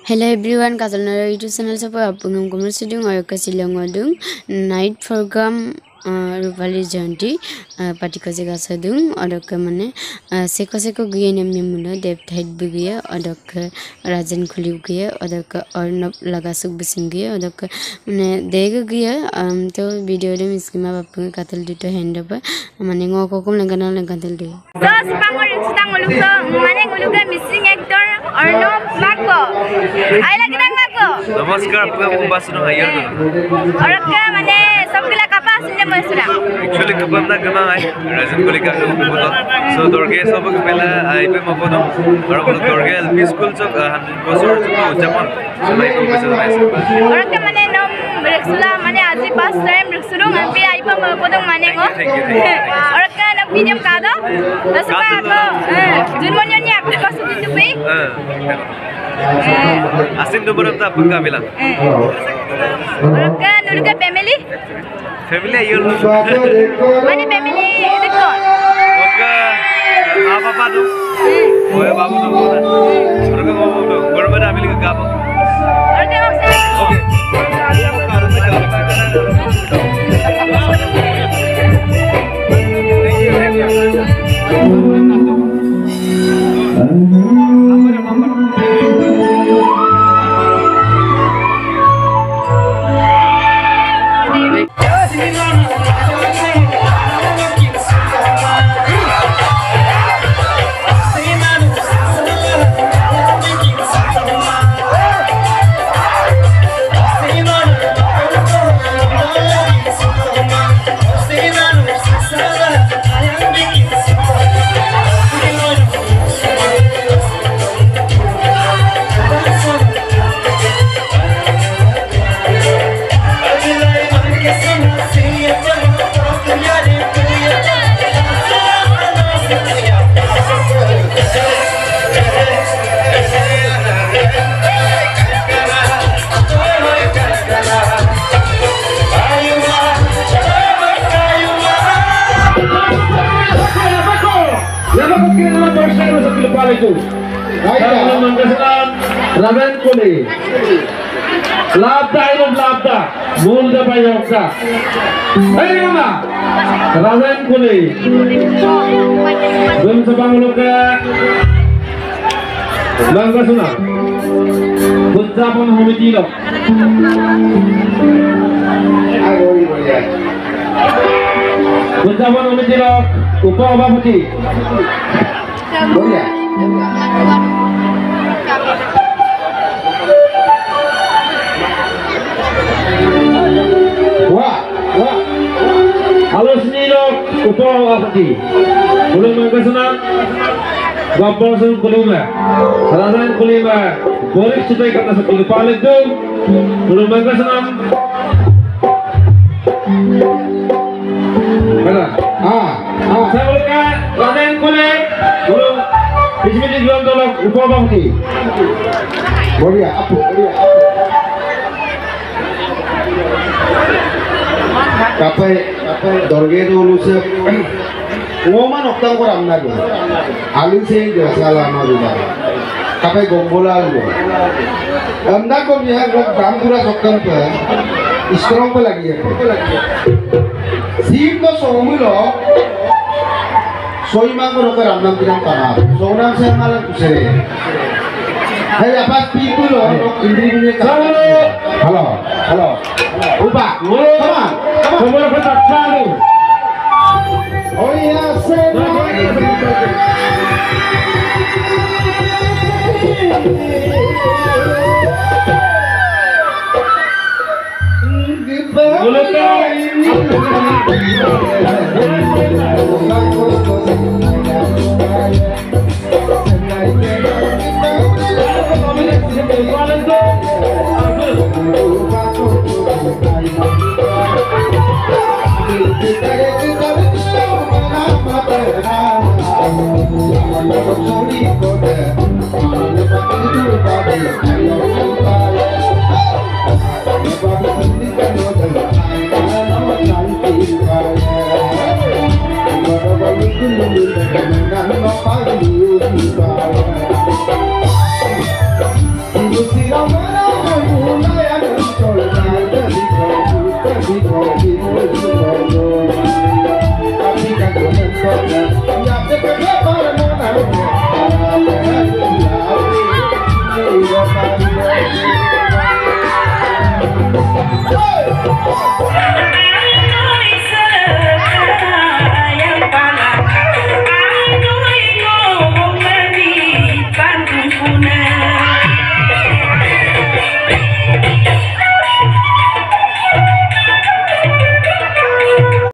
Hello everyone, Kazalnara YouTube channel sa po apung commerce dung or kasilangodung night program Rupali Janti Patikazi Gasadung Odoka Mane Seko Guianam Nimuna Depth Head Bugia Odoka Rajan Kuligia Odoka Ornop Lagasuk Bisingia Odoka Mane Dega Gia to video dem schema apung Katal Dito hand up Maningo Kokum Langana Langatal Day. So Spango Stangoluka Mananguluka missing actor Ornop Mako. I like Mako. Namaskar, आपका मुंबासुनो higher दो। और क्या मने सब किला कपास ने मसुरा। Actually कपन ना कमा है, राजन को लेकर तो बोलो। So दौड़के सब को पहला आई पे मको दो। और हम दौड़के एलपी स्कूल चो हम बसोर चो उच्चमन सुनाई को पैसे दो। और क्या मने नम रिक्सुला मने आजी पास टाइम रिक्सुलो हम पे आई पे मको दो मने को। और क्या नम वीडियो का दो। बस बाको जुनमनिया ने आपको पास दिन पे। Asin tu berapa pengkah bilang? Orang nurga family? Family ayo lu. Mana family itu kau? Oke, apa tu? Oh ya babu tu. Orang kau babu tu. Berapa family ke kamu? Orang kau apa? Raven Kuli, Labda, Mulda by Yoka. Hey, Mama, Raven Kuli, Bumsabangluka, Langasuna, Budzapon Homitino. Budzapon Homitino, Upa Babuti. Halo senilo, upah apa ti? Belum mengesenang, gabung sen kulima, rasan kulima, boleh cuci kata sepuluh paling tu, belum mengesenang. Mana? Saya bolehkan rasan kulim, belum. Bismillah jual tolong upah apa ti? Boleh apa? Kapai dorge dulu se, ngoman oktang ko ramna go, alin se jasa lama juga, kapai gombola go, ramna ko biar gom bambura sokam pe, strong pe lagi ya, sim to somu lo, soi mango roke ramna bilang tanah, sonam se malam kusere. Hey, apa pipu lo? Indri punya kawan. Halo. Upa, come on, put that flag. Oh yeah, say Tapi kan